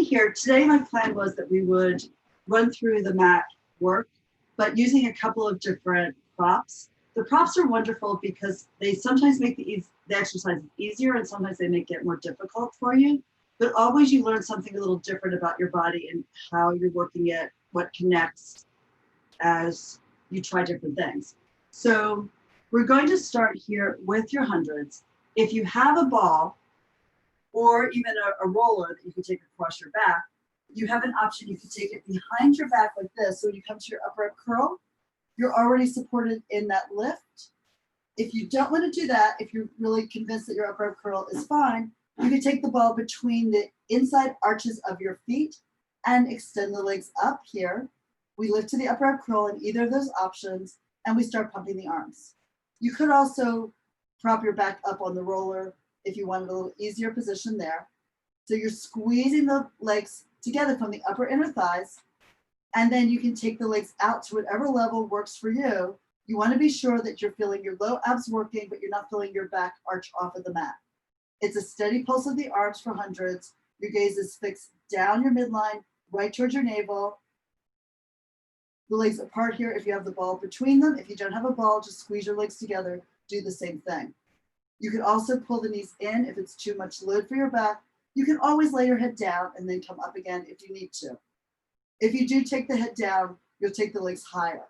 here, today my plan was that we would run through the mat work, but using a couple of different props. The props are wonderful because they sometimes make the exercise easier and sometimes they make it more difficult for you. But always you learn something a little different about your body and how you're working it, what connects as you try different things. So we're going to start here with your hundreds. If you have a ball or even a roller that you can take across your back, you have an option. You can take it behind your back like this. So when you come to your upper curl, you're already supported in that lift. If you don't want to do that, if you're really convinced that your upper curl is fine, you can take the ball between the inside arches of your feet and extend the legs up here. We lift to the upper curl in either of those options, and we start pumping the arms. You could also prop your back up on the roller if you wanted a little easier position there. So you're squeezing the legs together from the upper inner thighs, and then you can take the legs out to whatever level works for you. You want to be sure that you're feeling your low abs working, but you're not feeling your back arch off of the mat. It's a steady pulse of the arms for hundreds. Your gaze is fixed down your midline, right towards your navel. The legs apart here if you have the ball between them. If you don't have a ball, just squeeze your legs together. Do the same thing. You can also pull the knees in if it's too much load for your back. You can always lay your head down and then come up again if you need to. If you do take the head down, you'll take the legs higher.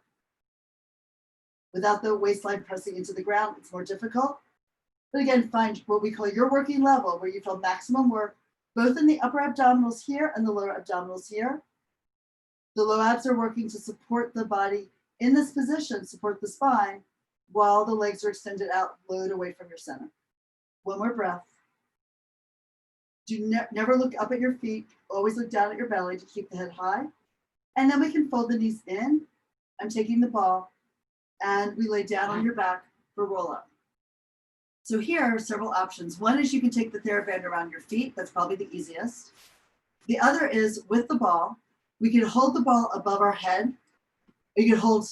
Without the waistline pressing into the ground, it's more difficult. But again, find what we call your working level, where you feel maximum work, both in the upper abdominals here and the lower abdominals here. The low abs are working to support the body in this position, support the spine, while the legs are extended out, load away from your center. One more breath. Never look up at your feet, always look down at your belly to keep the head high. And then we can fold the knees in. I'm taking the ball, and we lay down on your back for roll up. So here are several options. One is you can take the TheraBand around your feet. That's probably the easiest. The other is with the ball. We can hold the ball above our head. You can hold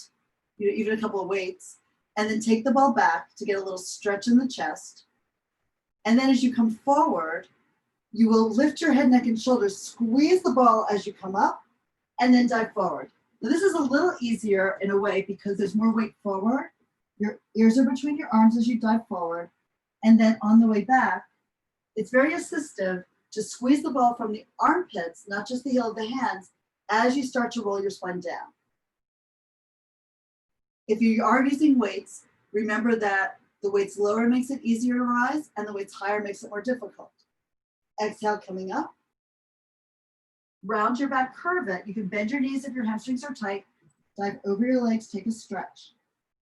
even a couple of weights, and then take the ball back to get a little stretch in the chest. And then as you come forward, you will lift your head, neck, and shoulders, squeeze the ball as you come up, and then dive forward. Now this is a little easier in a way because there's more weight forward. Your ears are between your arms as you dive forward. And then on the way back, it's very assistive to squeeze the ball from the armpits, not just the heel of the hands, as you start to roll your spine down. If you are using weights, remember that the weights lower makes it easier to rise, and the weights higher makes it more difficult. Exhale, coming up. Round your back, curve it. You can bend your knees if your hamstrings are tight. Dive over your legs, take a stretch.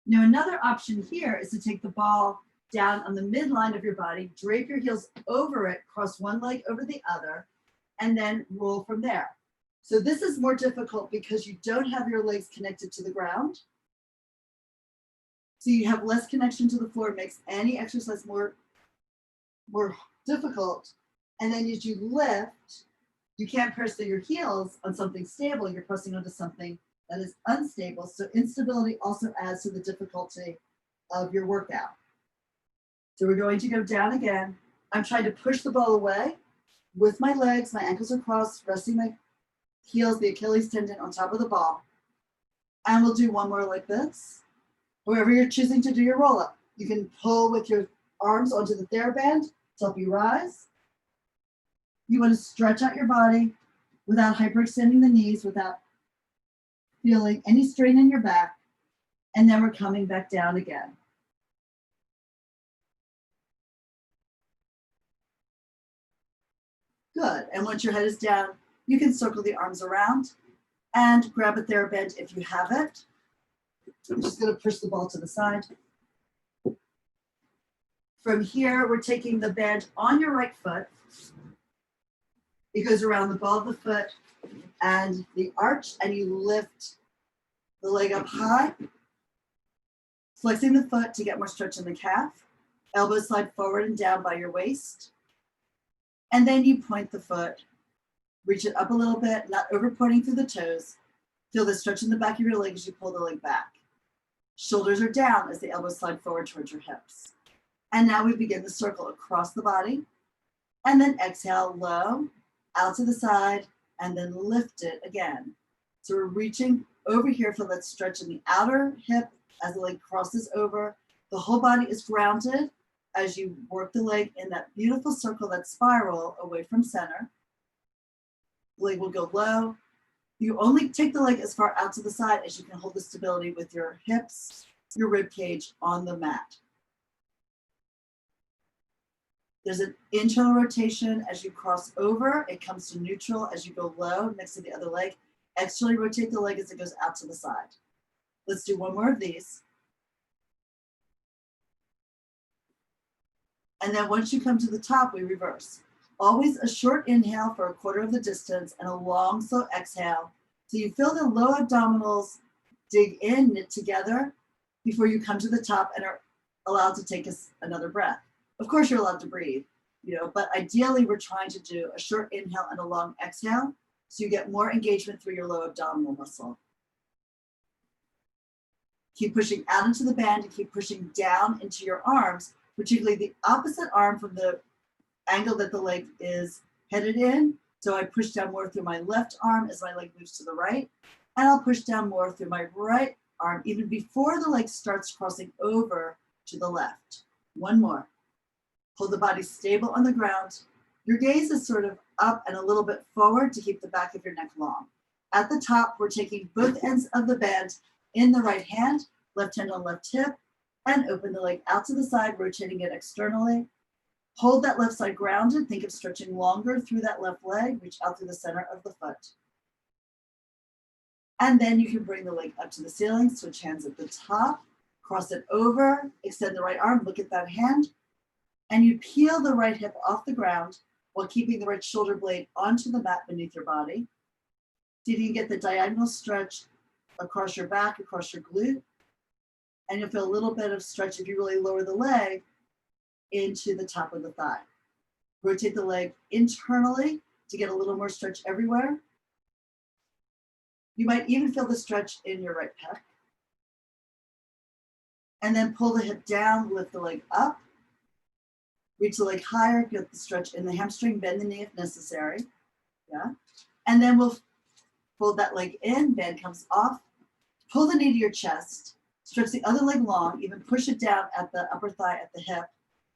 Now, another option here is to take the ball down on the midline of your body, drape your heels over it, cross one leg over the other, and then roll from there. So this is more difficult because you don't have your legs connected to the ground. So you have less connection to the floor. It makes any exercise more difficult. And then as you lift, you can't press your heels on something stable. You're pressing onto something that is unstable. So instability also adds to the difficulty of your workout. So we're going to go down again. I'm trying to push the ball away with my legs. My ankles are crossed, resting my heels, the Achilles tendon on top of the ball. And we'll do one more like this. Wherever you're choosing to do your roll up, you can pull with your arms onto the TheraBand to help you rise. You want to stretch out your body without hyperextending the knees, without feeling any strain in your back. And then we're coming back down again. Good. And once your head is down, you can circle the arms around and grab a TheraBand if you have it. I'm just going to push the ball to the side. From here, we're taking the band on your right foot. It goes around the ball of the foot and the arch, and you lift the leg up high, flexing the foot to get more stretch in the calf. Elbows slide forward and down by your waist. And then you point the foot, reach it up a little bit, not over pointing through the toes. Feel the stretch in the back of your leg as you pull the leg back. Shoulders are down as the elbows slide forward towards your hips. And now we begin the circle across the body. And then exhale low out to the side, and then lift it again. So we're reaching over here for that stretch in the outer hip as the leg crosses over. The whole body is grounded as you work the leg in that beautiful circle, that spiral away from center. The leg will go low. You only take the leg as far out to the side as you can hold the stability with your hips, your rib cage on the mat. There's an internal rotation as you cross over. It comes to neutral as you go low next to the other leg. Externally rotate the leg as it goes out to the side. Let's do one more of these. And then once you come to the top, we reverse. Always a short inhale for a quarter of the distance and a long, slow exhale. So you feel the low abdominals dig in, knit together before you come to the top and are allowed to take another breath. Of course, you're allowed to breathe, but ideally we're trying to do a short inhale and a long exhale so you get more engagement through your low abdominal muscle. Keep pushing out into the band and keep pushing down into your arms, particularly the opposite arm from the angle that the leg is headed in. So I push down more through my left arm as my leg moves to the right, and I'll push down more through my right arm even before the leg starts crossing over to the left. One more. Hold the body stable on the ground. Your gaze is sort of up and a little bit forward to keep the back of your neck long. At the top, we're taking both ends of the band in the right hand, left hand on left hip, and open the leg out to the side, rotating it externally. Hold that left side grounded. Think of stretching longer through that left leg. Reach out through the center of the foot. And then you can bring the leg up to the ceiling, switch hands at the top, cross it over, extend the right arm, look at that hand, and you peel the right hip off the ground while keeping the right shoulder blade onto the mat beneath your body. See if you can get the diagonal stretch across your back, across your glute, and you'll feel a little bit of stretch if you really lower the leg into the top of the thigh. Rotate the leg internally to get a little more stretch everywhere. You might even feel the stretch in your right pec. And then pull the hip down, lift the leg up. Reach the leg higher, get the stretch in the hamstring, bend the knee if necessary. Yeah. And then we'll fold that leg in, band comes off. Pull the knee to your chest, stretch the other leg long, even push it down at the upper thigh at the hip.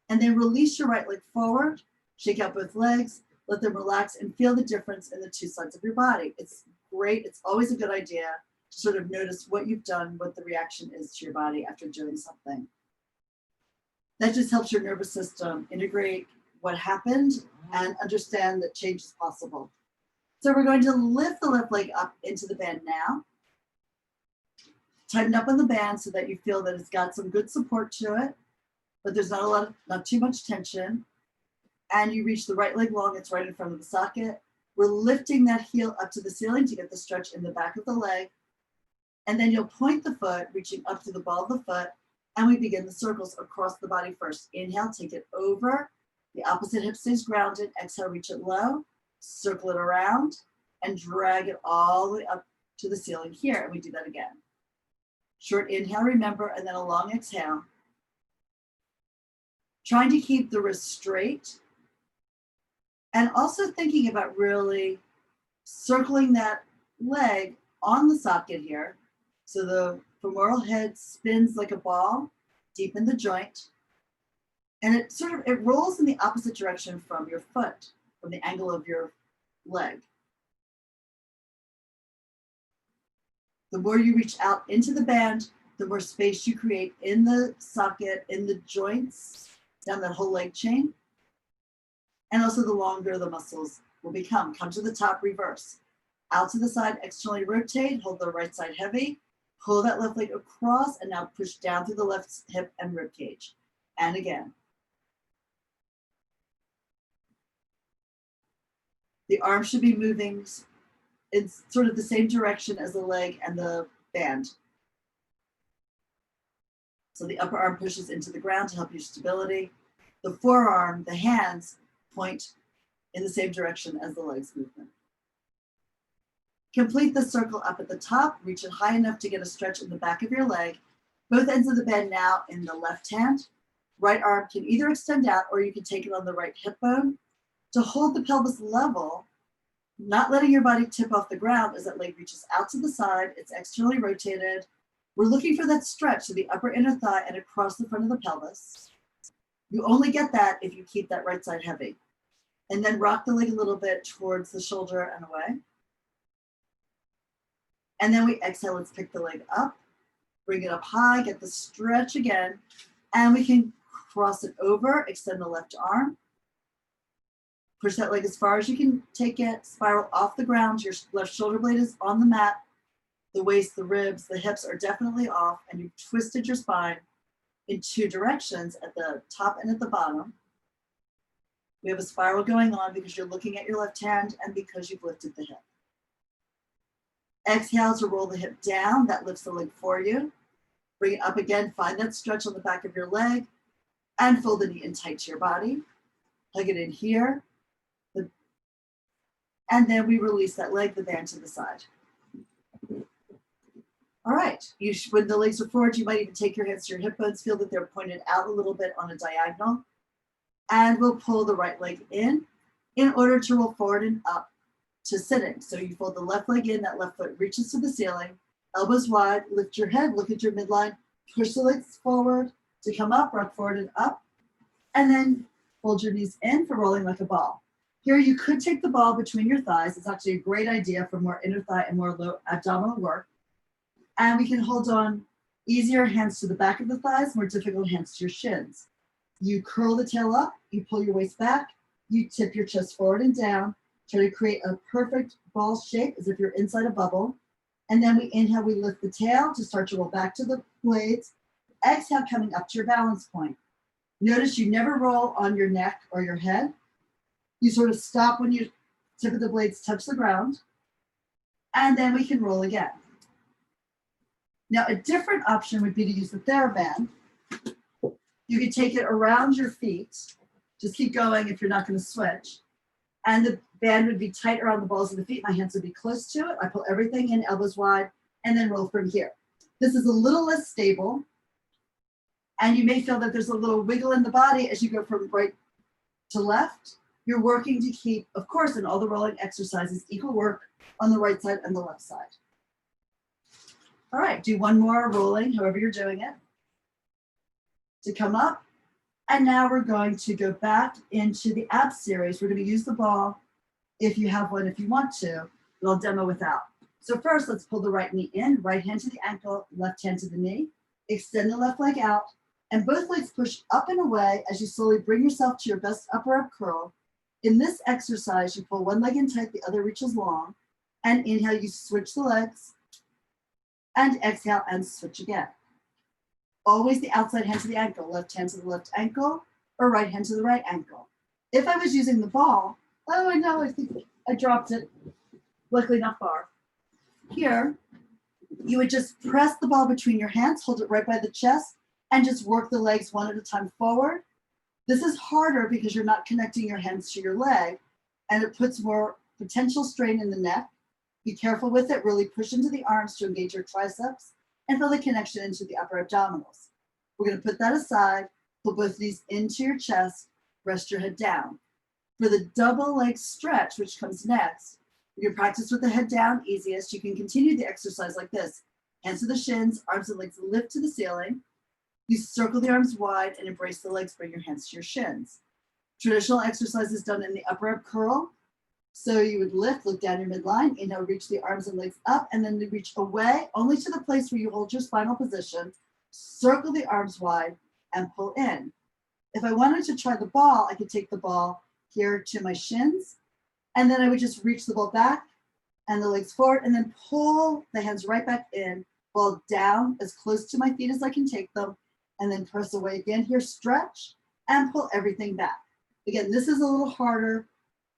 And then release your right leg forward, shake out both legs, let them relax and feel the difference in the two sides of your body. It's great. It's always a good idea to sort of notice what you've done, what the reaction is to your body after doing something. That just helps your nervous system integrate what happened and understand that change is possible. So we're going to lift the left leg up into the band now. Tighten up on the band so that you feel that it's got some good support to it, but there's not too much tension. And you reach the right leg long, it's right in front of the socket. We're lifting that heel up to the ceiling to get the stretch in the back of the leg. And then you'll point the foot, reaching up to the ball of the foot, and we begin the circles across the body first. Inhale, take it over. The opposite hip stays grounded. Exhale, reach it low, circle it around, and drag it all the way up to the ceiling here. And we do that again. Short inhale, remember, and then a long exhale. Trying to keep the wrist straight. And also thinking about really circling that leg on the socket here. So the femoral head spins like a ball deep in the joint. And it rolls in the opposite direction from your foot, from the angle of your leg. The more you reach out into the band, the more space you create in the socket, in the joints, down that whole leg chain. And also the longer the muscles will become. Come to the top, reverse. Out to the side, externally rotate, hold the right side heavy, pull that left leg across, and now push down through the left hip and rib cage. And again. The arm should be moving in sort of the same direction as the leg and the band. So the upper arm pushes into the ground to help your stability. The forearm, the hands, point in the same direction as the legs movement. Complete the circle up at the top, reach it high enough to get a stretch in the back of your leg. Both ends of the band now in the left hand. Right arm can either extend out or you can take it on the right hip bone. To hold the pelvis level, Not letting your body tip off the ground as that leg reaches out to the side, it's externally rotated. We're looking for that stretch to the upper inner thigh and across the front of the pelvis. You only get that if you keep that right side heavy. And then rock the leg a little bit towards the shoulder and away. And then we exhale, let's pick the leg up, bring it up high, get the stretch again, and we can cross it over, extend the left arm, push that leg as far as you can take it, spiral off the ground, your left shoulder blade is on the mat, the waist, the ribs, the hips are definitely off, and you've twisted your spine in two directions at the top and at the bottom. We have a spiral going on because you're looking at your left hand and because you've lifted the hip. Exhale to roll the hip down, that lifts the leg for you. Bring it up again, find that stretch on the back of your leg, and fold the knee in tight to your body. Hug it in here. And then we release that leg, the band to the side. All right, when the legs are forward, you might even take your hands to your hip bones, feel that they're pointed out a little bit on a diagonal. And we'll pull the right leg in order to roll forward and up to sitting. So you fold the left leg in, that left foot reaches to the ceiling, elbows wide, lift your head, look at your midline, push the legs forward to come up, rock forward and up, and then fold your knees in for rolling like a ball. Here you could take the ball between your thighs. It's actually a great idea for more inner thigh and more low abdominal work. And we can hold on easier hands to the back of the thighs, more difficult hands to your shins. You curl the tail up, you pull your waist back, you tip your chest forward and down, try to create a perfect ball shape as if you're inside a bubble. And then we inhale, we lift the tail to start to roll back to the blades. Exhale, coming up to your balance point. Notice you never roll on your neck or your head. You sort of stop when your tip of the blades touch the ground. And then we can roll again. Now, a different option would be to use the TheraBand. You could take it around your feet. Just keep going if you're not going to switch. And the band would be tight around the balls of the feet. My hands would be close to it. I pull everything in, elbows wide, and then roll from here. This is a little less stable. And you may feel that there's a little wiggle in the body as you go from right to left. You're working to keep, of course, in all the rolling exercises, equal work on the right side and the left side. All right, do one more rolling, however you're doing it, to come up. And now we're going to go back into the abs series. We're going to use the ball if you have one, if you want to, but I'll demo without. So first, let's pull the right knee in, right hand to the ankle, left hand to the knee. Extend the left leg out, and both legs push up and away as you slowly bring yourself to your best upper up curl. In this exercise, you pull one leg in tight, the other reaches long, and inhale, you switch the legs, and exhale and switch again. Always the outside hand to the ankle, left hand to the left ankle, or right hand to the right ankle. If I was using the ball, oh, I know, I think I dropped it, luckily not far. Here, you would just press the ball between your hands, hold it right by the chest, and just work the legs one at a time forward. This is harder because you're not connecting your hands to your leg, and it puts more potential strain in the neck. Be careful with it, really push into the arms to engage your triceps and feel the connection into the upper abdominals. We're going to put that aside, pull both knees into your chest, rest your head down. For the double leg stretch, which comes next, you can practice with the head down easiest. You can continue the exercise like this. Hands to the shins, arms and legs lift to the ceiling. You circle the arms wide and embrace the legs, bring your hands to your shins. Traditional exercise is done in the upper up curl. So you would lift, look down your midline, inhale, reach the arms and legs up, and then reach away only to the place where you hold your spinal position. Circle the arms wide and pull in. If I wanted to try the ball, I could take the ball here to my shins, and then I would just reach the ball back and the legs forward, and then pull the hands right back in, ball down as close to my feet as I can take them, and then press away again here, stretch, and pull everything back. Again, this is a little harder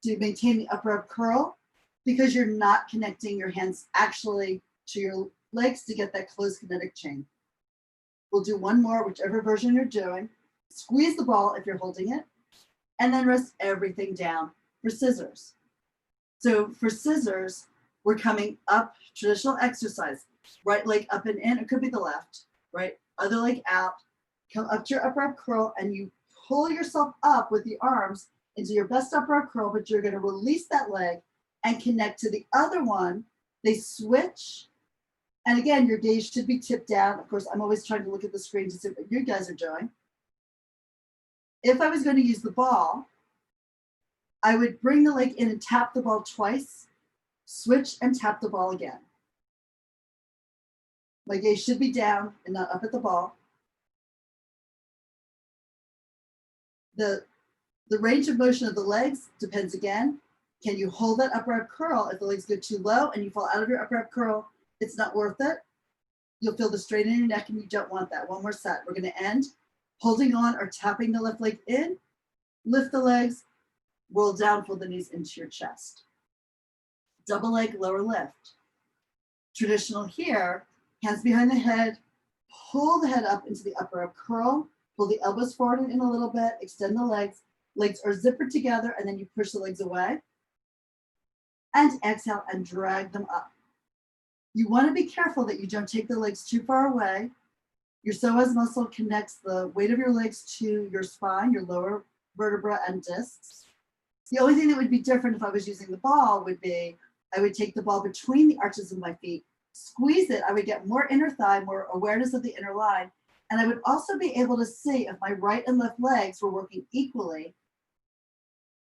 to maintain the upper up curl because you're not connecting your hands actually to your legs to get that close kinetic chain. We'll do one more, whichever version you're doing. Squeeze the ball if you're holding it, and then rest everything down for scissors. So for scissors, we're coming up, traditional exercise, right leg up and in, it could be the left, right, other leg out, come up to your upper up curl, and you pull yourself up with the arms into your best upper up curl, but you're going to release that leg and connect to the other one. They switch. And again, your gaze should be tipped down. Of course, I'm always trying to look at the screen to see what you guys are doing. If I was going to use the ball, I would bring the leg in and tap the ball twice, switch and tap the ball again. My gaze should be down and not up at the ball. The range of motion of the legs depends again. Can you hold that upper ab curl? If the legs go too low and you fall out of your upper ab curl, it's not worth it. You'll feel the strain in your neck and you don't want that. One more set. We're going to end holding on or tapping the left leg in, lift the legs, roll down, pull the knees into your chest. Double leg, lower lift. Traditional here, hands behind the head, pull the head up into the upper ab curl, pull the elbows forward and in a little bit, extend the legs. Legs are zippered together and then you push the legs away. And exhale and drag them up. You want to be careful that you don't take the legs too far away. Your psoas muscle connects the weight of your legs to your spine, your lower vertebra and discs. The only thing that would be different if I was using the ball would be, I would take the ball between the arches of my feet, squeeze it. I would get more inner thigh, more awareness of the inner line. And I would also be able to see if my right and left legs were working equally.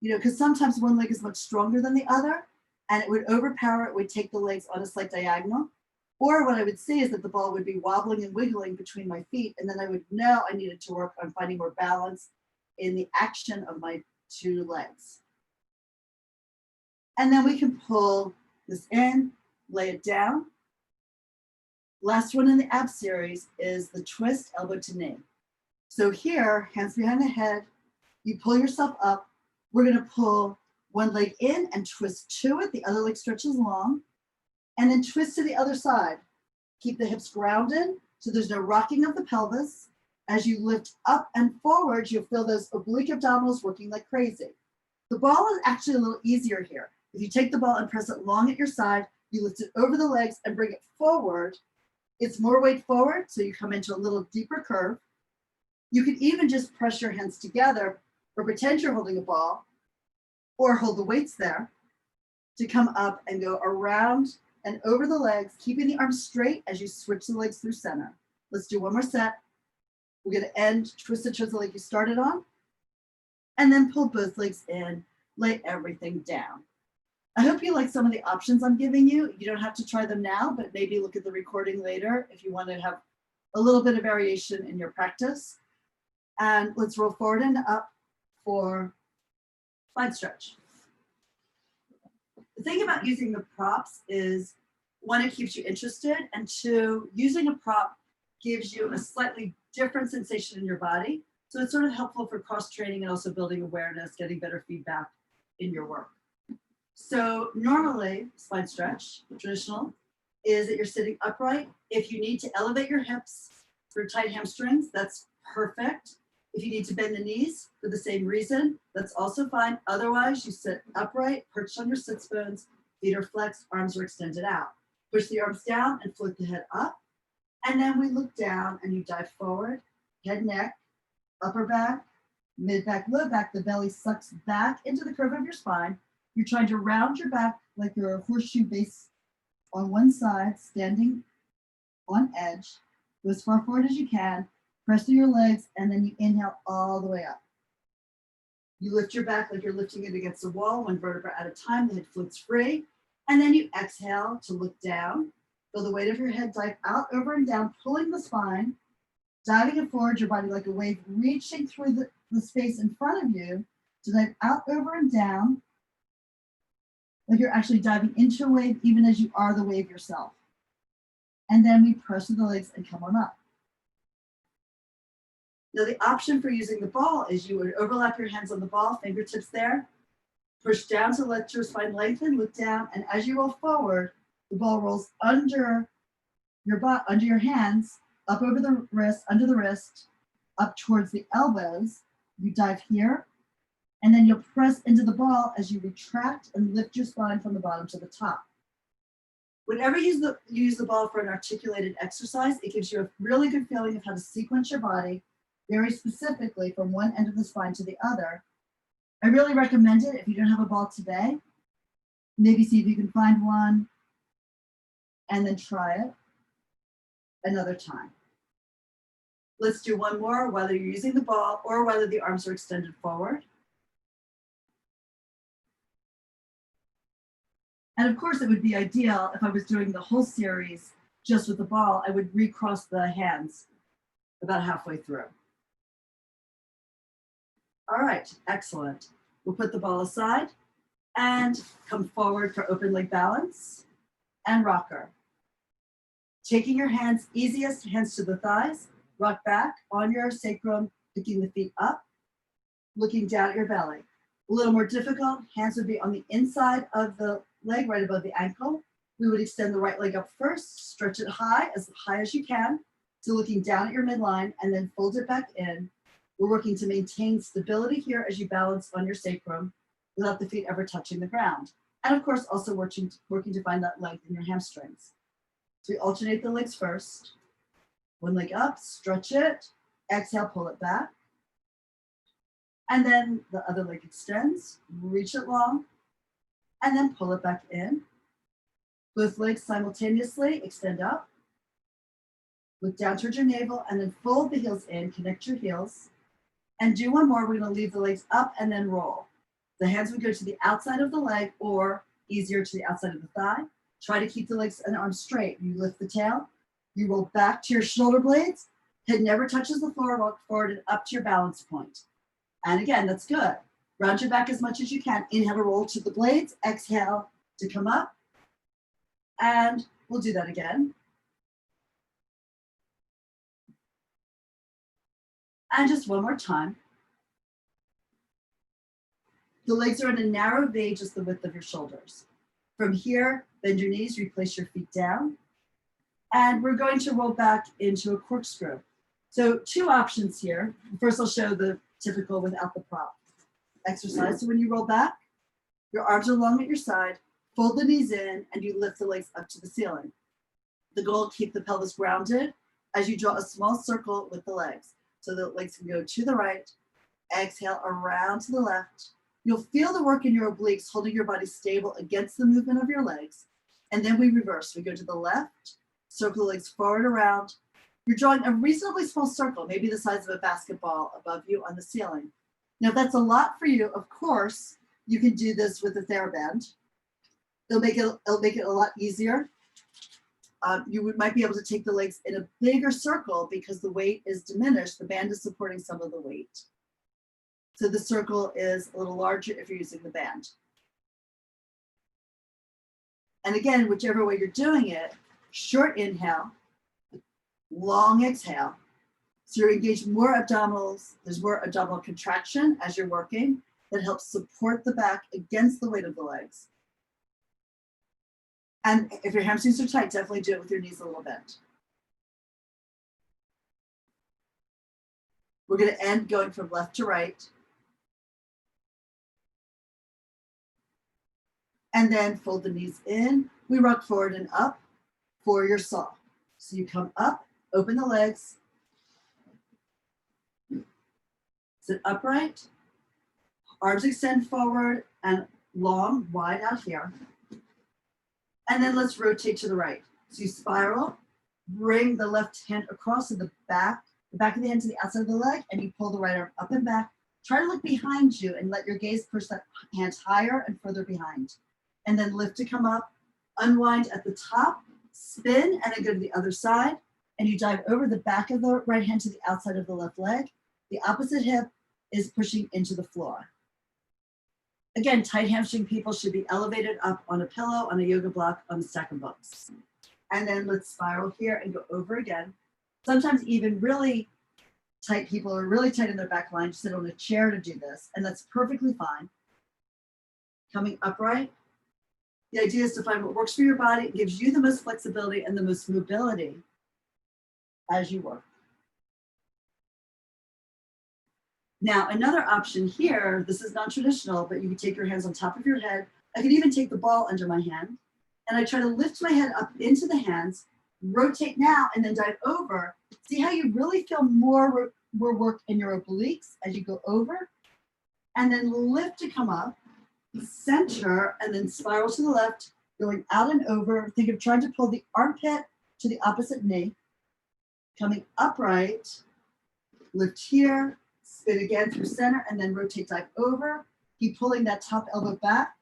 You know, because sometimes one leg is much stronger than the other and it would overpower, it would take the legs on a slight diagonal. Or what I would see is that the ball would be wobbling and wiggling between my feet. And then I would know I needed to work on finding more balance in the action of my two legs. And then we can pull this in, lay it down. Last one in the ab series is the twist elbow to knee. So here, hands behind the head, you pull yourself up. We're going to pull one leg in and twist to it. The other leg stretches long. And then twist to the other side. Keep the hips grounded so there's no rocking of the pelvis. As you lift up and forward, you'll feel those oblique abdominals working like crazy. The ball is actually a little easier here. If you take the ball and press it long at your side, you lift it over the legs and bring it forward. It's more weight forward, so you come into a little deeper curve. You can even just press your hands together or pretend you're holding a ball or hold the weights there to come up and go around and over the legs, keeping the arms straight as you switch the legs through center. Let's do one more set. We're going to end twisted towards the leg you started on, and then pull both legs in, lay everything down. I hope you like some of the options I'm giving you. You don't have to try them now, but maybe look at the recording later if you want to have a little bit of variation in your practice. And let's roll forward and up for side stretch. The thing about using the props is, one, it keeps you interested, and two, using a prop gives you a slightly different sensation in your body. So it's sort of helpful for cross training and also building awareness, getting better feedback in your work. So normally, spine stretch, traditional, is that you're sitting upright. If you need to elevate your hips for tight hamstrings, that's perfect. If you need to bend the knees for the same reason, that's also fine. Otherwise, you sit upright, perched on your sits bones, feet are flexed, arms are extended out. Push the arms down and float the head up. And then we look down and you dive forward, head, neck, upper back, mid back, low back. The belly sucks back into the curve of your spine. You're trying to round your back like you're a horseshoe base on one side, standing on edge. Go as far forward as you can. Press through your legs, and then you inhale all the way up. You lift your back like you're lifting it against the wall, one vertebra at a time. The head floats free. And then you exhale to look down. Feel the weight of your head dive out, over, and down, pulling the spine, diving it forward, your body like a wave, reaching through the space in front of you to dive out, over, and down, like you're actually diving into a wave, even as you are the wave yourself. And then we press through the legs and come on up. Now, the option for using the ball is you would overlap your hands on the ball, fingertips there, push down to let your spine lengthen, look down, and as you roll forward, the ball rolls under your butt, under your hands, up over the wrist, under the wrist, up towards the elbows. You dive here, and then you'll press into the ball as you retract and lift your spine from the bottom to the top. Whenever you use the ball for an articulated exercise, it gives you a really good feeling of how to sequence your body very specifically from one end of the spine to the other. I really recommend it if you don't have a ball today. Maybe see if you can find one and then try it another time. Let's do one more, whether you're using the ball or whether the arms are extended forward. And of course, it would be ideal if I was doing the whole series just with the ball, I would recross the hands about halfway through. All right, excellent. We'll put the ball aside and come forward for open leg balance and rocker. Taking your hands, easiest, hands to the thighs, rock back on your sacrum, picking the feet up, looking down at your belly. A little more difficult, hands would be on the inside of the leg, right above the ankle. We would extend the right leg up first, stretch it high as you can, to looking down at your midline, and then fold it back in. We're working to maintain stability here as you balance on your sacrum without the feet ever touching the ground. And of course, also working to find that length in your hamstrings. So we alternate the legs first. One leg up, stretch it, exhale, pull it back. And then the other leg extends, reach it long, and then pull it back in. Both legs simultaneously extend up. Look down towards your navel and then fold the heels in, connect your heels. And do one more. We're going to leave the legs up and then roll. The hands would go to the outside of the leg or easier to the outside of the thigh. Try to keep the legs and arms straight. You lift the tail, you roll back to your shoulder blades, head never touches the floor, walk forward and up to your balance point. And again, that's good. Round your back as much as you can. Inhale to roll to the blades, exhale to come up. And we'll do that again. And just one more time. The legs are in a narrow V, just the width of your shoulders. From here, bend your knees, replace your feet down. And we're going to roll back into a corkscrew. So two options here. First, I'll show the typical without the prop exercise. So when you roll back, your arms are long at your side, fold the knees in, and you lift the legs up to the ceiling. The goal, keep the pelvis grounded as you draw a small circle with the legs. So the legs can go to the right, exhale around to the left. You'll feel the work in your obliques, holding your body stable against the movement of your legs. And then we reverse. We go to the left, circle the legs forward around. You're drawing a reasonably small circle, maybe the size of a basketball above you on the ceiling. Now, if that's a lot for you, of course, you can do this with a TheraBand. It'll make it a lot easier. You might be able to take the legs in a bigger circle because the weight is diminished. The band is supporting some of the weight. So the circle is a little larger if you're using the band. And again, whichever way you're doing it, short inhale, long exhale. So you're engaged more abdominals. There's more abdominal contraction as you're working that helps support the back against the weight of the legs. And if your hamstrings are tight, definitely do it with your knees a little bent. We're going to end going from left to right. And then fold the knees in. We rock forward and up for your saw. So you come up, open the legs, sit upright, arms extend forward and long, wide out here. And then let's rotate to the right. So you spiral, bring the left hand across to the back of the hand to the outside of the leg, and you pull the right arm up and back. Try to look behind you and let your gaze push that hand higher and further behind. And then lift to come up, unwind at the top, spin, and then go to the other side. And you dive over the back of the right hand to the outside of the left leg. The opposite hip is pushing into the floor. Again, tight hamstring people should be elevated up on a pillow, on a yoga block, on a stack of books. And then let's spiral here and go over again. Sometimes even really tight people are really tight in their back line, sit on a chair to do this, and that's perfectly fine. Coming upright. The idea is to find what works for your body. It gives you the most flexibility and the most mobility as you work. Now, another option here, this is non-traditional, but you can take your hands on top of your head. I could even take the ball under my hand, and I try to lift my head up into the hands, rotate now, and then dive over. See how you really feel more work in your obliques as you go over, and then lift to come up. center, and then spiral to the left, going out and over. Think of trying to pull the armpit to the opposite knee, coming upright, lift here, spin again through center, and then rotate, dive over. Keep pulling that top elbow back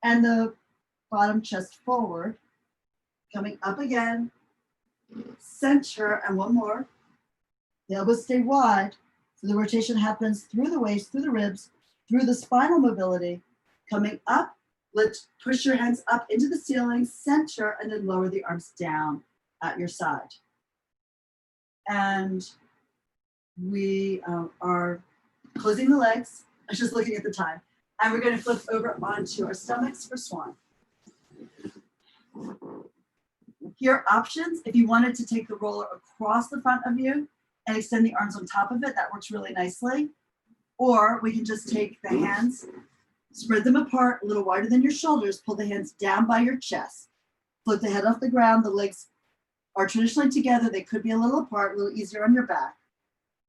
and the bottom chest forward, coming up again, center, and one more. The elbows stay wide, so the rotation happens through the waist, through the ribs, through the spinal mobility, coming up. Let's push your hands up into the ceiling, center, and then lower the arms down at your side. And we are closing the legs. I was just looking at the time. And we're going to flip over onto our stomachs for Swan. Here are options. If you wanted to take the roller across the front of you and extend the arms on top of it, that works really nicely. Or we can just take the hands, spread them apart a little wider than your shoulders, pull the hands down by your chest, flip the head off the ground. The legs are traditionally together. They could be a little apart, a little easier on your back.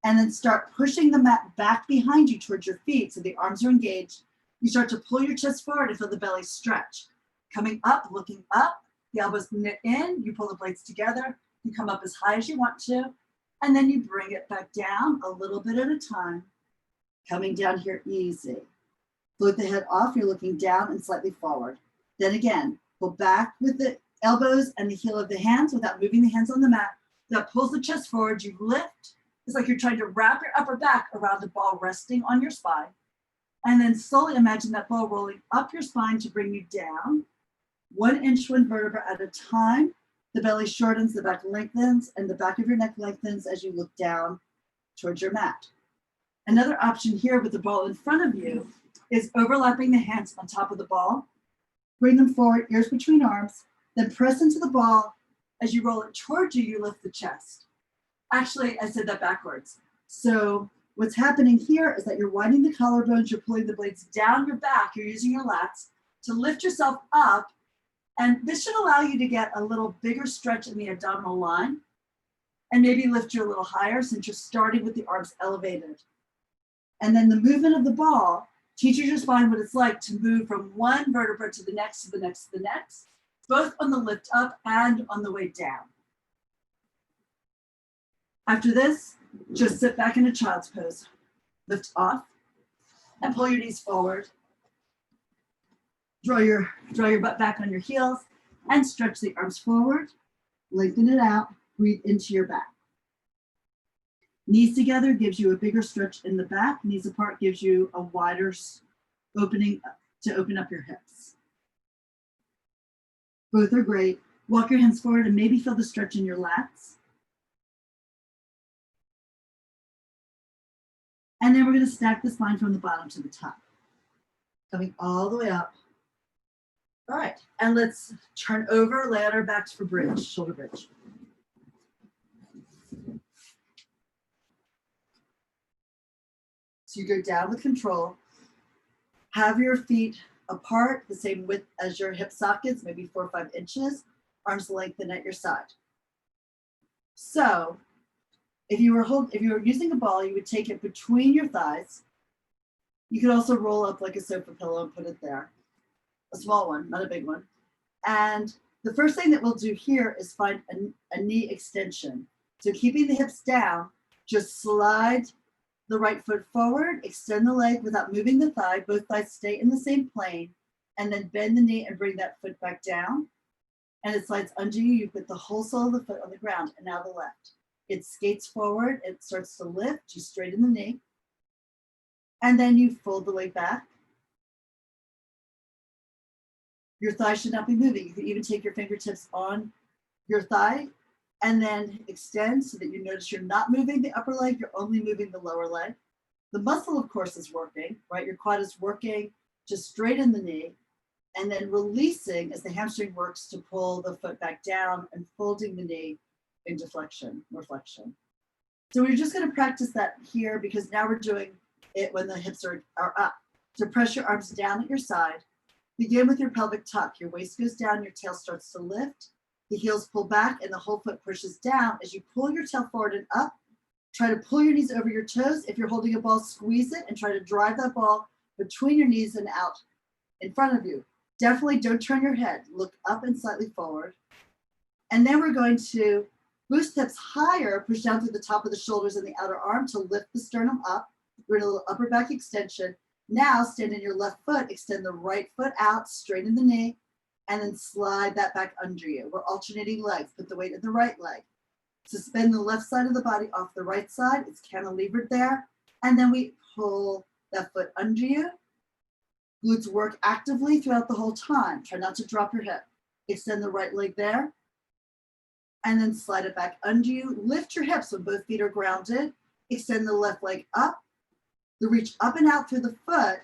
And then start pushing the mat back behind you towards your feet so the arms are engaged. You start to pull your chest forward and feel the belly stretch. Coming up, looking up, the elbows knit in, you pull the blades together, you come up as high as you want to, and then you bring it back down a little bit at a time. Coming down here easy. Float the head off, you're looking down and slightly forward. Then again, pull back with the elbows and the heel of the hands without moving the hands on the mat. That pulls the chest forward, you lift. It's like you're trying to wrap your upper back around the ball resting on your spine. And then slowly imagine that ball rolling up your spine to bring you down. 1 inch, 1 vertebra at a time. The belly shortens, the back lengthens, and the back of your neck lengthens as you look down towards your mat. Another option here with the ball in front of you is overlapping the hands on top of the ball. Bring them forward, ears between arms, then press into the ball. As you roll it towards you, you lift the chest. Actually, I said that backwards. So what's happening here is that you're widening the collarbones, you're pulling the blades down your back, you're using your lats to lift yourself up. And this should allow you to get a little bigger stretch in the abdominal line and maybe lift you a little higher since you're starting with the arms elevated. And then the movement of the ball teaches your spine what it's like to move from one vertebra to the next, to the next, to the next, both on the lift up and on the way down. After this, just sit back in a child's pose. Lift off and pull your knees forward. Draw your butt back on your heels and stretch the arms forward. Lengthen it out, breathe into your back. Knees together gives you a bigger stretch in the back. Knees apart gives you a wider opening to open up your hips. Both are great. Walk your hands forward and maybe feel the stretch in your lats. And then we're going to stack the spine from the bottom to the top, coming all the way up. All right, and let's turn over, lay on our backs for bridge, shoulder bridge. So you go down with control. Have your feet apart, the same width as your hip sockets, maybe 4 or 5 inches, arms lengthen at your side. So if you were using a ball, you would take it between your thighs. You could also roll up like a sofa pillow and put it there. A small one, not a big one. And the first thing that we'll do here is find a knee extension. So keeping the hips down, just slide the right foot forward, extend the leg without moving the thigh. Both thighs stay in the same plane, and then bend the knee and bring that foot back down. And it slides under you. You put the whole sole of the foot on the ground, and now the left. It skates forward, it starts to lift, you straighten the knee, and then you fold the leg back. Your thigh should not be moving. You can even take your fingertips on your thigh and then extend so that you notice you're not moving the upper leg, you're only moving the lower leg. The muscle, of course, is working, right? Your quad is working to straighten the knee and then releasing as the hamstring works to pull the foot back down and folding the knee into flexion, more flexion. So we're just going to practice that here because now we're doing it when the hips are up. So press your arms down at your side. Begin with your pelvic tuck. Your waist goes down, your tail starts to lift. The heels pull back and the whole foot pushes down. As you pull your tail forward and up, try to pull your knees over your toes. If you're holding a ball, squeeze it and try to drive that ball between your knees and out. in front of you. Definitely don't turn your head. Look up and slightly forward. And then we're going to boost hips higher, push down through the top of the shoulders and the outer arm to lift the sternum up. We're in a little upper back extension. Now stand in your left foot, extend the right foot out, straighten the knee, and then slide that back under you. We're alternating legs. Put the weight in the right leg. Suspend the left side of the body off the right side. It's cantilevered there. And then we pull that foot under you. Glutes work actively throughout the whole time. Try not to drop your hip. Extend the right leg there. And then slide it back under you. Lift your hips when both feet are grounded. Extend the left leg up. The reach up and out through the foot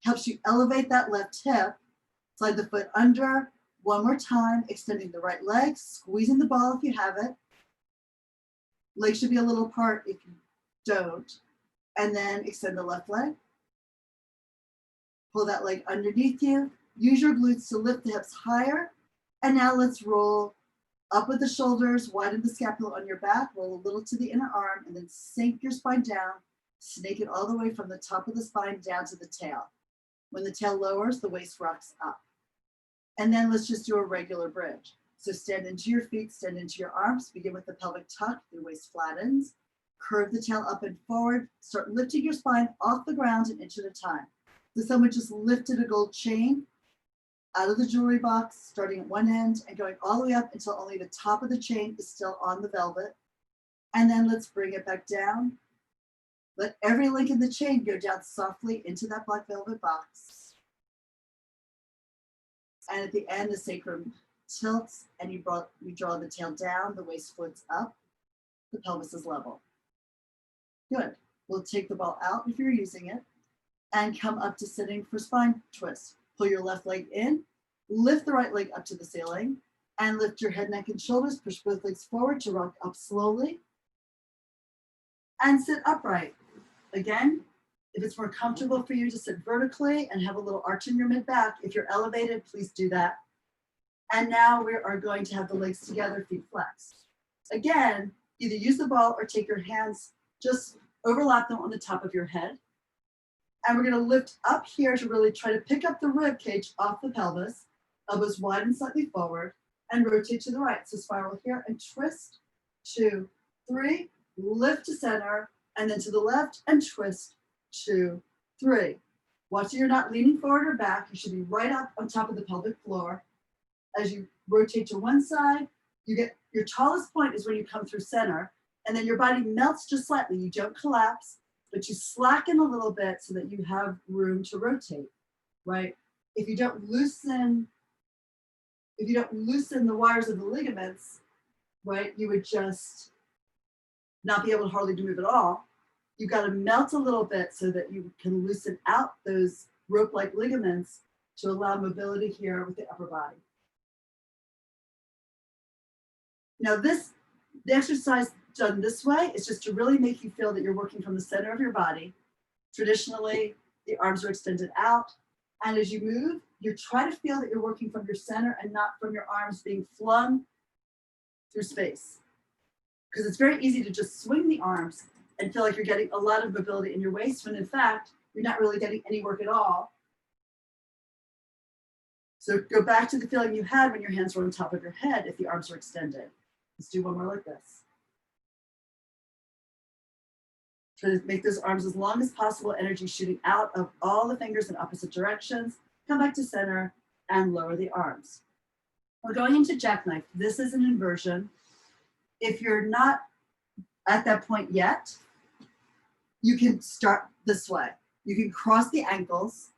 helps you elevate that left hip. Slide the foot under. One more time, extending the right leg, squeezing the ball if you have it. Legs should be a little apart if you don't. And then extend the left leg. Pull that leg underneath you. Use your glutes to lift the hips higher. And now let's roll up with the shoulders, widen the scapula on your back, roll a little to the inner arm, and then sink your spine down. Snake it all the way from the top of the spine down to the tail. When the tail lowers, the waist rocks up. And then let's just do a regular bridge. So stand into your feet, stand into your arms, begin with the pelvic tuck, your waist flattens, curve the tail up and forward, start lifting your spine off the ground an inch at a time. So someone just lifted a gold chain out of the jewelry box, starting at one end and going all the way up until only the top of the chain is still on the velvet. And then let's bring it back down. Let every link in the chain go down softly into that black velvet box. And at the end, the sacrum tilts and you draw the tail down, the waist floats up, the pelvis is level. Good. We'll take the ball out if you're using it and come up to sitting for spine twist. Pull your left leg in, lift the right leg up to the ceiling, and lift your head, neck, and shoulders. Push both legs forward to rock up slowly and sit upright. Again, if it's more comfortable for you to sit vertically and have a little arch in your mid-back, if you're elevated, please do that. And now we are going to have the legs together, feet flexed. Again, either use the ball or take your hands, just overlap them on the top of your head. And we're going to lift up here to really try to pick up the rib cage off the pelvis, elbows widen slightly forward, and rotate to the right. So spiral here and twist, 2, 3, lift to center, and then to the left and twist, 2, 3. Watch that you're not leaning forward or back. You should be right up on top of the pelvic floor. As you rotate to one side, you get your tallest point is when you come through center, and then your body melts just slightly. You don't collapse, but you slacken a little bit so that you have room to rotate, right? If you don't loosen the wires of the ligaments, right, you would just not be able to hardly move at all. You've got to melt a little bit so that you can loosen out those rope-like ligaments to allow mobility here with the upper body. Now the exercise done this way is just to really make you feel that you're working from the center of your body. Traditionally, the arms are extended out. And as you move, you try to feel that you're working from your center and not from your arms being flung through space. Because it's very easy to just swing the arms and feel like you're getting a lot of mobility in your waist, when in fact, you're not really getting any work at all. So go back to the feeling you had when your hands were on top of your head if the arms are extended. Let's do one more like this. Try to make those arms as long as possible, energy shooting out of all the fingers in opposite directions. Come back to center and lower the arms. We're going into jackknife. This is an inversion. If you're not at that point yet, you can start this way. You can cross the ankles.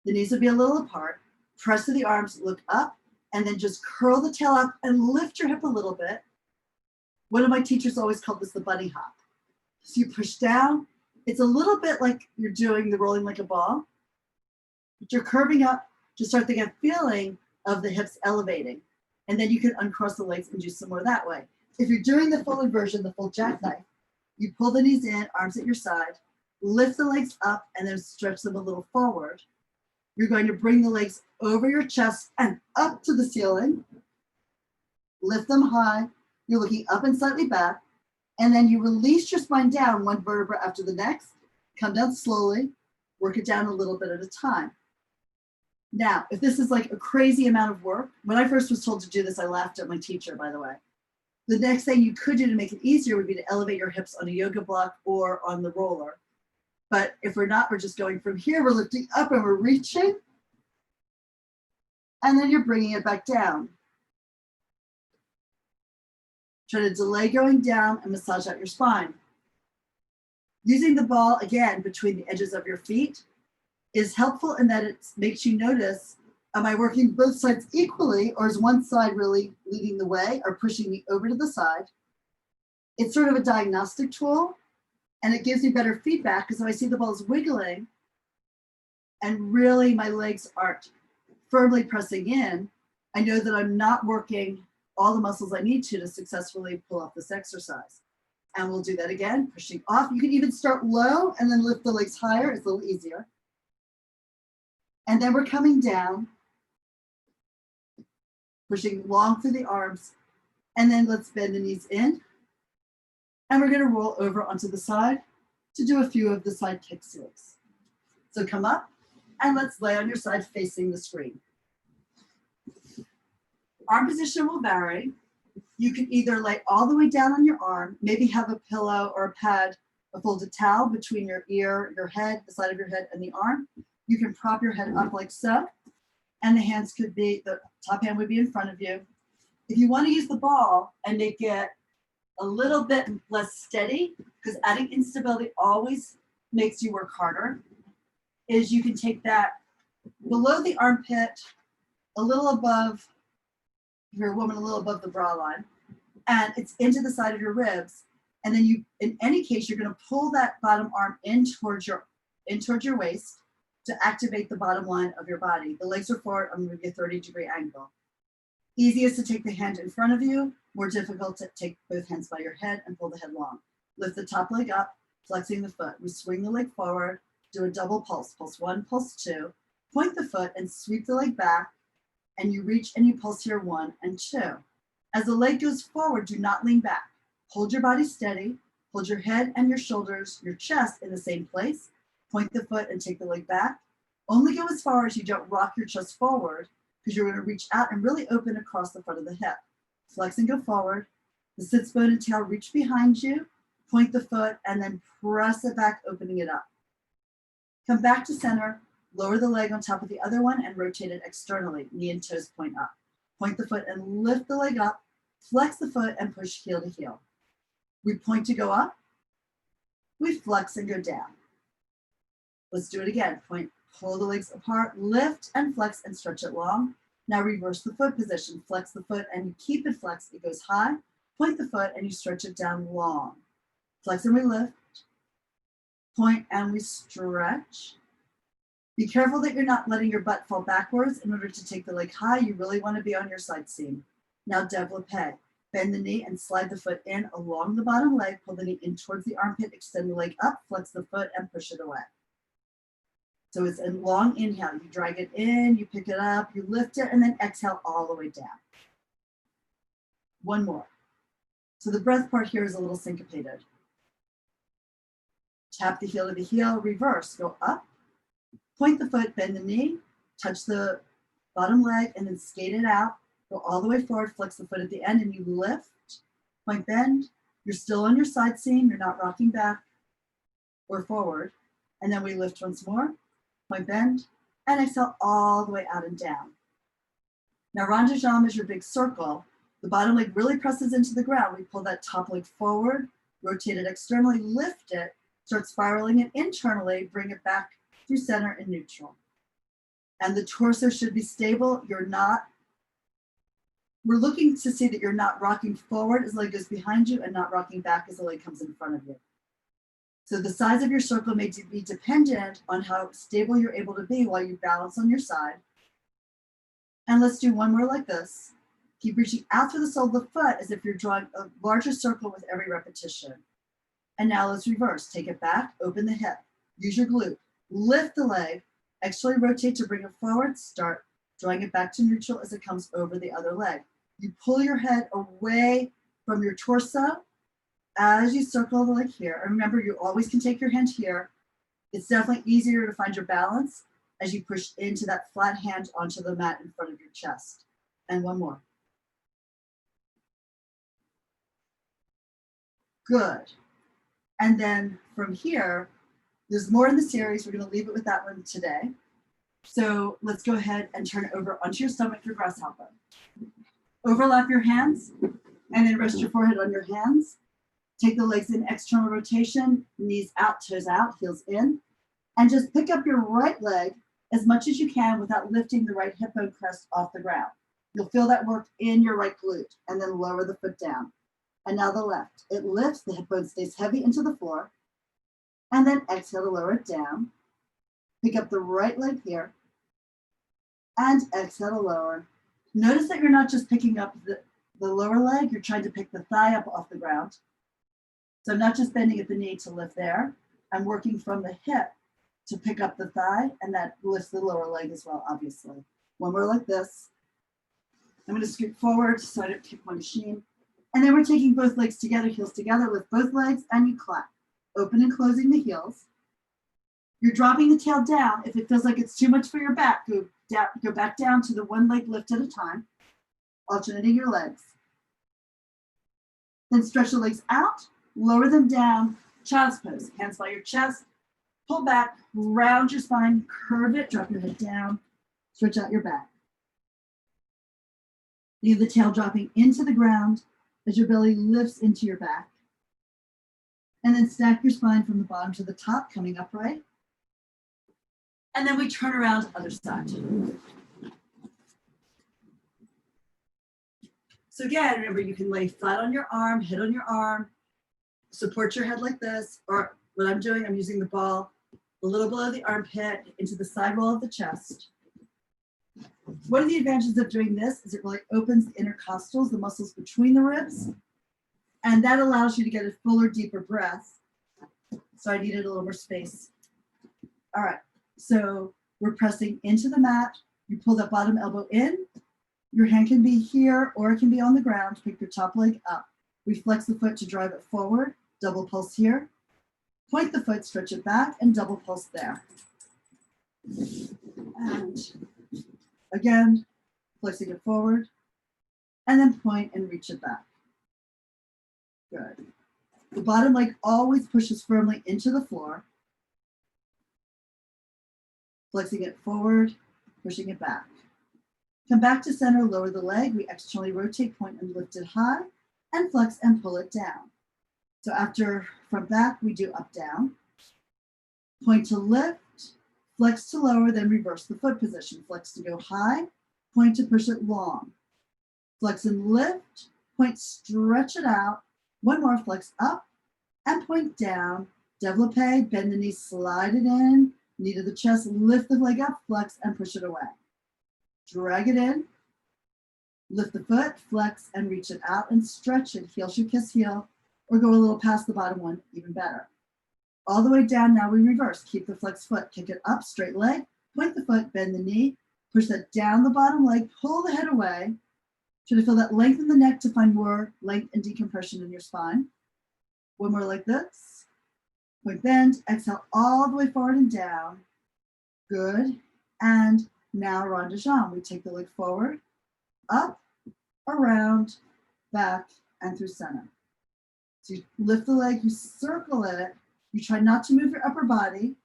The knees will be a little apart. Press to the arms, look up, and then just curl the tail up and lift your hip a little bit. One of my teachers always called this the bunny hop. So you push down. It's a little bit like you're doing the rolling like a ball, but you're curving up to start to get feeling of the hips elevating. And then you can uncross the legs and do some more that way. If you're doing the full inversion, the full jackknife, you pull the knees in, arms at your side, lift the legs up, and then stretch them a little forward. You're going to bring the legs over your chest and up to the ceiling. Lift them high. You're looking up and slightly back. And then you release your spine down one vertebra after the next. Come down slowly. Work it down a little bit at a time. Now, if this is like a crazy amount of work, when I first was told to do this, I laughed at my teacher, by the way. The next thing you could do to make it easier would be to elevate your hips on a yoga block or on the roller. But if we're not, we're just going from here, we're lifting up and we're reaching. And then you're bringing it back down. Try to delay going down and massage out your spine. Using the ball, again, between the edges of your feet is helpful in that it makes you notice, am I working both sides equally, or is one side really leading the way or pushing me over to the side? It's sort of a diagnostic tool, and it gives me better feedback because if I see the balls wiggling and really my legs aren't firmly pressing in, I know that I'm not working all the muscles I need to successfully pull off this exercise. And we'll do that again, pushing off. You can even start low and then lift the legs higher. It's a little easier. And then we're coming down, pushing long through the arms. And then let's bend the knees in. And we're gonna roll over onto the side to do a few of the side kick series. So come up and let's lay on your side facing the screen. Arm position will vary. You can either lay all the way down on your arm, maybe have a pillow or a pad, a folded towel between your ear, your head, the side of your head and the arm. You can prop your head up like so, and the hands could be, the top hand would be in front of you. If you want to use the ball and make it a little bit less steady, because adding instability always makes you work harder, is you can take that below the armpit, a little above, if you're a woman, a little above the bra line, and it's into the side of your ribs. And then you, in any case, you're going to pull that bottom arm in towards your waist to activate the bottom line of your body. The legs are forward. I'm going to give you a 30-degree angle. Easiest to take the hand in front of you. More difficult to take both hands by your head and pull the head long. Lift the top leg up, flexing the foot. We swing the leg forward, do a double pulse. Pulse 1, pulse 2. Point the foot and sweep the leg back. And you reach and you pulse here 1 and 2. As the leg goes forward, do not lean back. Hold your body steady. Hold your head and your shoulders, your chest in the same place. Point the foot and take the leg back. Only go as far as you don't rock your chest forward because you're going to reach out and really open across the front of the hip. Flex and go forward. The sits bone and tail reach behind you. Point the foot and then press it back, opening it up. Come back to center. Lower the leg on top of the other one and rotate it externally. Knee and toes point up. Point the foot and lift the leg up. Flex the foot and push heel to heel. We point to go up. We flex and go down. Let's do it again. Point, pull the legs apart, lift and flex and stretch it long. Now reverse the foot position. Flex the foot and you keep it flexed. It goes high. Point the foot and you stretch it down long. Flex and we lift. Point and we stretch. Be careful that you're not letting your butt fall backwards in order to take the leg high. You really want to be on your side seam. Now développé. Bend the knee and slide the foot in along the bottom leg. Pull the knee in towards the armpit. Extend the leg up. Flex the foot and push it away. So it's a long inhale. You drag it in, you pick it up, you lift it, and then exhale all the way down. One more. So the breath part here is a little syncopated. Tap the heel to the heel, reverse, go up. Point the foot, bend the knee, touch the bottom leg, and then skate it out. Go all the way forward, flex the foot at the end, and you lift. Point, bend. You're still on your side seam. You're not rocking back or forward. And then we lift once more. Point, bend, and exhale all the way out and down. Now, Ronda Jump is your big circle. The bottom leg really presses into the ground. We pull that top leg forward, rotate it externally, lift it, start spiraling it internally, bring it back through center and neutral. And the torso should be stable. We're looking to see that you're not rocking forward as the leg goes behind you and not rocking back as the leg comes in front of you. So the size of your circle may be dependent on how stable you're able to be while you balance on your side. And let's do one more like this. Keep reaching out through the sole of the foot as if you're drawing a larger circle with every repetition. And now let's reverse. Take it back, open the hip, use your glute, lift the leg, externally rotate to bring it forward, start drawing it back to neutral as it comes over the other leg. You pull your head away from your torso as you circle the leg here. And remember, you always can take your hand here. It's definitely easier to find your balance as you push into that flat hand onto the mat in front of your chest. And one more. Good. And then from here, there's more in the series. We're going to leave it with that one today. So let's go ahead and turn it over onto your stomach for grasshopper. Overlap your hands and then rest your forehead on your hands. Take the legs in external rotation, knees out, toes out, heels in. And just pick up your right leg as much as you can without lifting the right hip bone crest off the ground. You'll feel that work in your right glute, and then lower the foot down. And now the left. It lifts, the hip bone stays heavy into the floor, and then exhale to lower it down. Pick up the right leg here, and exhale to lower. Notice that you're not just picking up the lower leg, you're trying to pick the thigh up off the ground. So I'm not just bending at the knee to lift there, I'm working from the hip to pick up the thigh, and that lifts the lower leg as well, obviously. One more like this. I'm gonna scoot forward so I don't kick my machine. And then we're taking both legs together, heels together, lift both legs, and you clap. Open and closing the heels. You're dropping the tail down. If it feels like it's too much for your back, go back down to the one leg lift at a time, alternating your legs. Then stretch the legs out, lower them down, child's pose. Hands by your chest, pull back, round your spine, curve it, drop your head down, stretch out your back. Leave the tail dropping into the ground as your belly lifts into your back. And then stack your spine from the bottom to the top, coming upright. And then we turn around other side. So again, remember, you can lay flat on your arm, head on your arm, support your head like this, or what I'm doing, I'm using the ball a little below the armpit into the side wall of the chest. One of the advantages of doing this is it really opens the intercostals, the muscles between the ribs, and that allows you to get a fuller, deeper breath. So I needed a little more space. All right, so we're pressing into the mat. You pull that bottom elbow in. Your hand can be here or it can be on the ground. Pick your top leg up. We flex the foot to drive it forward. Double pulse here. Point the foot, stretch it back, and double pulse there. And again, flexing it forward, and then point and reach it back. Good. The bottom leg always pushes firmly into the floor. Flexing it forward, pushing it back. Come back to center, lower the leg. We externally rotate, point and lift it high, and flex and pull it down. So after front back, we do up, down. Point to lift, flex to lower, then reverse the foot position. Flex to go high, point to push it long. Flex and lift, point, stretch it out. One more, flex up and point down. Développé, bend the knee, slide it in. Knee to the chest, lift the leg up, flex and push it away. Drag it in, lift the foot, flex and reach it out and stretch it. Heel should kiss heel, or go a little past the bottom one, even better. All the way down, now we reverse. Keep the flexed foot, kick it up, straight leg, point the foot, bend the knee, push that down the bottom leg, pull the head away. Try to feel that length in the neck to find more length and decompression in your spine. One more like this. Point, bend, exhale all the way forward and down. Good. And now Ronda Jump. We take the leg forward, up, around, back, and through center. So you lift the leg, you circle it. You try not to move your upper body.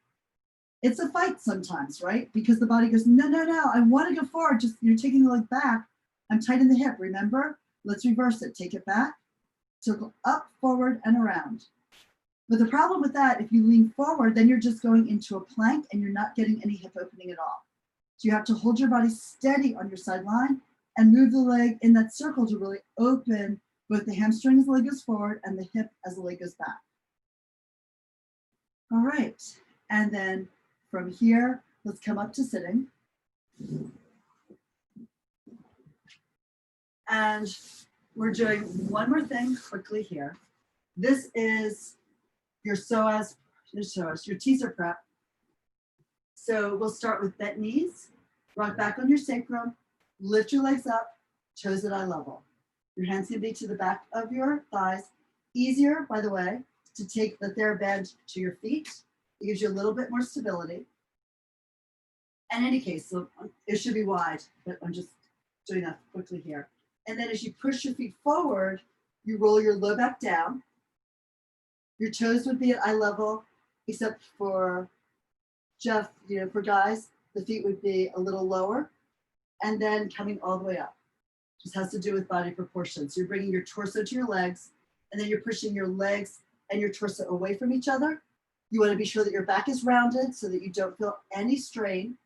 It's a fight sometimes, right? Because the body goes, no, no, no, I want to go forward. Just you're taking the leg back. I'm tight in the hip, remember? Let's reverse it. Take it back, circle up, forward, and around. But the problem with that, if you lean forward, then you're just going into a plank and you're not getting any hip opening at all. So you have to hold your body steady on your side line and move the leg in that circle to really open both the hamstring as the leg goes forward and the hip as the leg goes back. All right, and then from here, let's come up to sitting. And we're doing one more thing quickly here. This is your your teaser prep. So we'll start with bent knees, rock back on your sacrum, lift your legs up, toes at eye level. Your hands can be to the back of your thighs. Easier, by the way, to take the TheraBand to your feet. It gives you a little bit more stability. In any case, so it should be wide, but I'm just doing that quickly here. And then as you push your feet forward, you roll your low back down. Your toes would be at eye level, except for Jeff, for guys, the feet would be a little lower and then coming all the way up. Just has to do with body proportions. So you're bringing your torso to your legs, and then you're pushing your legs and your torso away from each other. You want to be sure that your back is rounded so that you don't feel any strain.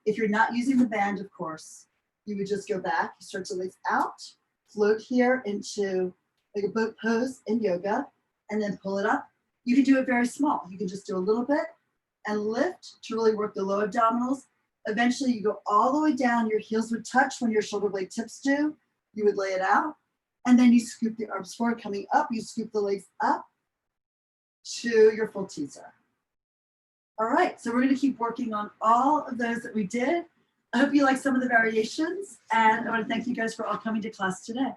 If you're not using the band, of course, you would just go back, stretch the legs out, float here into like a boat pose in yoga, and then pull it up. You can do it very small. You can just do a little bit and lift to really work the low abdominals. Eventually you go all the way down, your heels would touch when your shoulder blade tips do. You would lay it out, and then you scoop the arms forward, coming up, you scoop the legs up to your full teaser. All right, so we're gonna keep working on all of those that we did. I hope you like some of the variations, and I wanna thank you guys for all coming to class today.